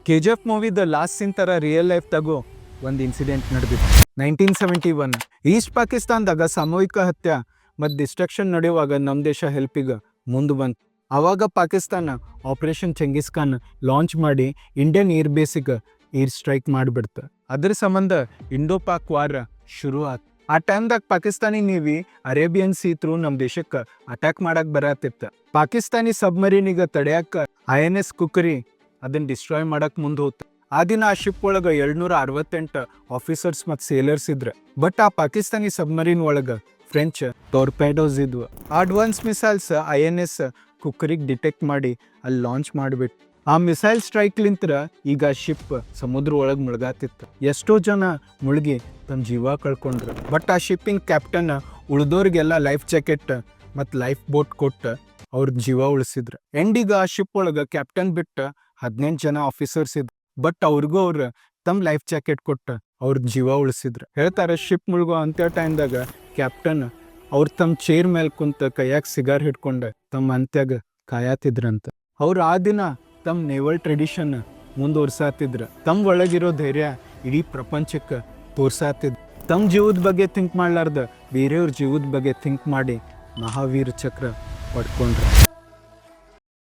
KGF ಮೂವಿದ last scene ಥರ real ಲೈಫ್ದಾಗೂ ಒಂದು incident ನಡೆದಿತ್ತು. 1971 ಈಸ್ಟ್ ಪಾಕಿಸ್ತಾನದಾಗ ಸಾಮೂಹಿಕ ಹತ್ಯೆ ಮತ್ತು ಡಿಸ್ಟ್ರಕ್ಷನ್ ನಡೆಯುವಾಗ ನಮ್ಮ ದೇಶ ಹೆಲ್ಪಿಗೆ ಮುಂದೆ ಬಂತು. ಆವಾಗ Pakistan operation Genghis Khan launch ಮಾಡಿ ಇಂಡಿಯನ್ ಏರ್ ಬೇಸಿಗೆ ಏರ್ ಸ್ಟ್ರೈಕ್ ಮಾಡಿಬಿಡ್ತು. ಅದ್ರ ಸಂಬಂಧ ಇಂಡೋ ಪಾಕ್ ವಾರ ಶುರು ಆಯ್ತು. ಆ ಟೈಮ್ದಾಗ Pakistani navy Arabian sea through ನಮ್ಮ ದೇಶಕ್ಕೆ ಅಟ್ಯಾಕ್ ಮಾಡಕ್ಕೆ ಬರತ್ತಿತ್ತು. ಪಾಕಿಸ್ತಾನಿ ಸಬ್ಮರೀನಿಗೆ ತಡೆಯಕ್ಕೆ INS ಕುಕರಿ ಅದನ್ನು ಡಿಸ್ಟ್ರಾಯ್ ಮಾಡಕ್ಕೆ ಮುಂದೆ ಹೋಗ್ತು. ಆ ದಿನ ಆ ಶಿಪ್ ಒಳಗೆ 268 ಆಫೀಸರ್ಸ್ ಮತ್ತು ಸೇಲರ್ಸ್ ಇದ್ರು. ಬಟ್ ಆ ಪಾಕಿಸ್ತಾನಿ ಸಬ್ಮರೀನ್ ಒಳಗೆ ಫ್ರೆಂಚ್ ಟೋರ್ಪೇಡೋಸ್ ಇದ್ವು. ಅಡ್ವಾನ್ಸ್ ಮಿಸೈಲ್ಸ್ INS ಕುಕ್ಕರಿಗೆ ಡಿಟೆಕ್ಟ್ ಮಾಡಿ ಅಲ್ಲಿ ಲಾಂಚ್ ಮಾಡಿಬಿಟ್ಟು ಆ ಮಿಸೈಲ್ ಸ್ಟ್ರೈಕ್ಲಿಂತ್ರ ಈಗ ಶಿಪ್ ಸಮುದ್ರ ಒಳಗೆ ಮುಳುಗಾತಿತ್ತು. ಎಷ್ಟೋ ಜನ ಮುಳುಗಿ ತಮ್ಮ ಜೀವ ಕಳ್ಕೊಂಡ್ರು. ಬಟ್ ಆ ಶಿಪ್ಪಿಂಗ್ ಕ್ಯಾಪ್ಟನ್ ಉಳಿದೋರಿಗೆಲ್ಲ ಲೈಫ್ ಜಾಕೆಟ್ ಮತ್ತು ಲೈಫ್ ಬೋಟ್ ಕೊಟ್ಟು ಅವ್ರ ಜೀವ ಉಳಿಸಿದ್ರು. ಎಂಡಿಗ ಆ ಶಿಪ್ ಒಳಗೆ ಕ್ಯಾಪ್ಟನ್ ಬಿಟ್ಟು 18 ಜನ ಆಫೀಸರ್ಸ್ ಇದ್ರು. ಬಟ್ ಅವ್ರಿಗೂ ಅವ್ರು ತಮ್ಮ ಲೈಫ್ ಜಾಕೆಟ್ ಕೊಟ್ಟು ಅವ್ರ ಜೀವ ಉಳಿಸಿದ್ರು. ಹೇಳ್ತಾರೆ ಶಿಪ್ ಮುಳುಗೋ ಅಂತ್ಯ ಟೈಮ್ದಾಗ ಕ್ಯಾಪ್ಟನ್ ಅವ್ರು ತಮ್ಮ ಚೇರ್ ಮೇಲೆ ಕುಂತ ಕೈಯಾಗ ಸಿಗಾರ್ ಹಿಡ್ಕೊಂಡು ತಮ್ಮ ಅಂತ್ಯಾಗ ಕಾಯತಿದ್ರಂತ. ಅವ್ರು ಆ ದಿನ ತಮ್ಮ ನೇವಲ್ ಟ್ರೆಡಿಷನ್ ಮುಂದುವರ್ಸಾತಿದ್ರು. ತಮ್ಮ ಒಳಗಿರೋ ಧೈರ್ಯ ಇಡೀ ಪ್ರಪಂಚಕ್ಕೆ ತೋರ್ಸಾತಿದ್ರು. ತಮ್ಮ ಜೀವದ ಬಗ್ಗೆ ಥಿಂಕ್ ಮಾಡ್ಲಾರ್ದ ಬೇರೆಯವ್ರ ಜೀವದ ಬಗ್ಗೆ ಥಿಂಕ್ ಮಾಡಿ ಮಹಾವೀರ ಚಕ್ರ ಪಡ್ಕೊಂಡ್ರು.